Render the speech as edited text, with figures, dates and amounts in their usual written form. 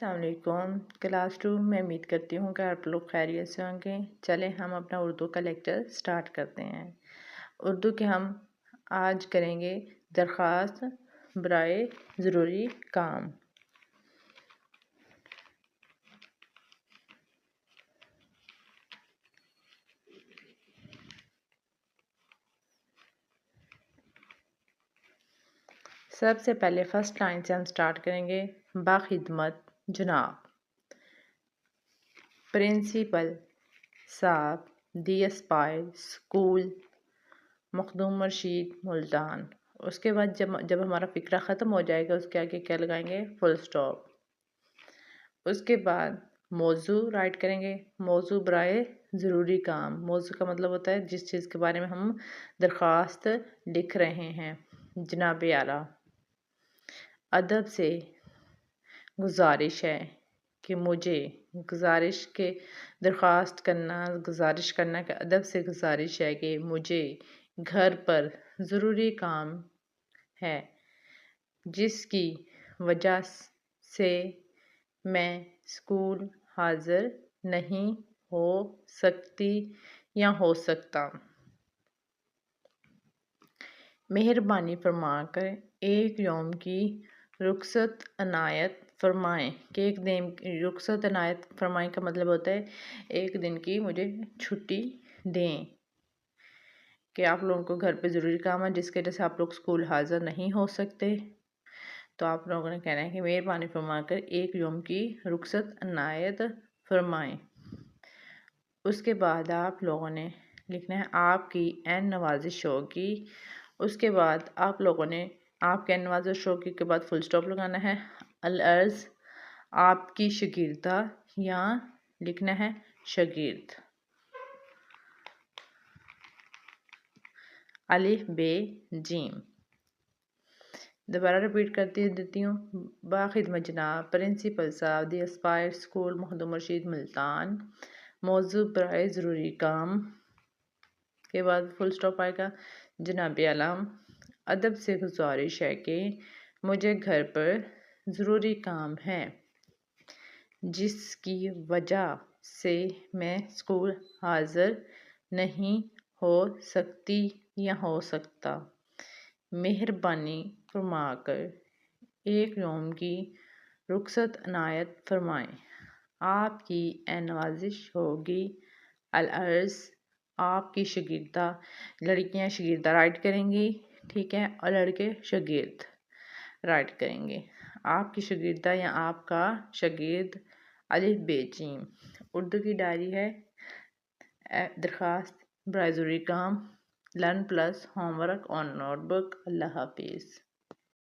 السلام علیکم کلاس 2 میں امید کرتی ہوں کہ آپ لوگ خیریت سے ہوں گے۔ چلیں ہم اپنا اردو کا لیکچر سٹارٹ کرتے ہیں۔ اردو کے ہم آج کریں گے درخواست برائے ضروری کام۔ سب سے پہلے فرسٹ لائن سے ہم سٹارٹ کریں گے۔ باخدمت جناب، پرنسپل صاحب، دی اسپائر اسکول، مخدوم رشید ملتان۔ اس کے بعد جب ہمارا فقرہ ختم ہو جائے گا اس کے آگے کیا لگائیں گے؟ فل سٹاپ۔ اس کے بعد موضوع رائٹ کریں گے۔ موضوع برائے ضروری کام۔ موضوع کا مطلب ہوتا ہے جس چیز کے بارے میں ہم درخواست لکھ رہے ہیں۔ جناب اعلیٰ، ادب سے گزارش ہے کہ مجھے درخواست کرنا کہ ادب سے گزارش ہے کہ مجھے گھر پر ضروری کام ہے جس کی وجہ سے میں اسکول حاضر نہیں ہو سکتی یا ہو سکتا۔ مہربانی فرما کر ایک یوم کی رخصت عنایت فرمائیں کہ ایک دن رخصت عنایت فرمائیں کا مطلب ہوتا ہے ایک دن کی مجھے چھٹی دیں کہ آپ لوگوں کو گھر پہ ضروری کام ہے جس کی وجہ سے آپ لوگ اسکول حاضر نہیں ہو سکتے۔ تو آپ لوگوں نے کہنا ہے کہ مہربانی فرما کر ایک یوم کی رخصت عنایت فرمائیں۔ اس کے بعد آپ لوگوں نے لکھنا ہے آپ کی عین نوازش ہوگی۔ اس کے بعد آپ لوگوں نے آپ کے عین نوازش ہوگی کے بعد فل سٹاپ لگانا ہے۔ العرض آپ کی شاگردہ، یہاں لکھنا ہے شاگرد۔ الف ب جیم۔ دوبارہ ریپیٹ کرتی دیتی ہوں۔ باخدمت جناب، پرنسپل صاحب، دی اسپائر اسکول، مخدوم رشید ملتان۔ موضوع برائے ضروری کام کے بعد فل سٹاپ آئے گا۔ جناب اعلیٰ، ادب سے گزارش ہے کہ مجھے گھر پر ضروری کام ہے جس کی وجہ سے میں اسکول حاضر نہیں ہو سکتی یا ہو سکتا۔ مہربانی فرما کر ایک یوم کی رخصت عنایت فرمائیں۔ آپ کی عین نوازش ہوگی۔ العرض آپ کی شاگردہ، لڑکیاں شاگردہ رائٹ کریں گی، ٹھیک ہے، اور لڑکے شاگرد رائٹ کریں گے۔ آپ کی شاگردہ یا آپ کا شاگرد۔ الف ب جیم۔ اردو کی ڈائری ہے درخواست برائے ضروری کام، learn plus homework on notebook. اللہ حافظ۔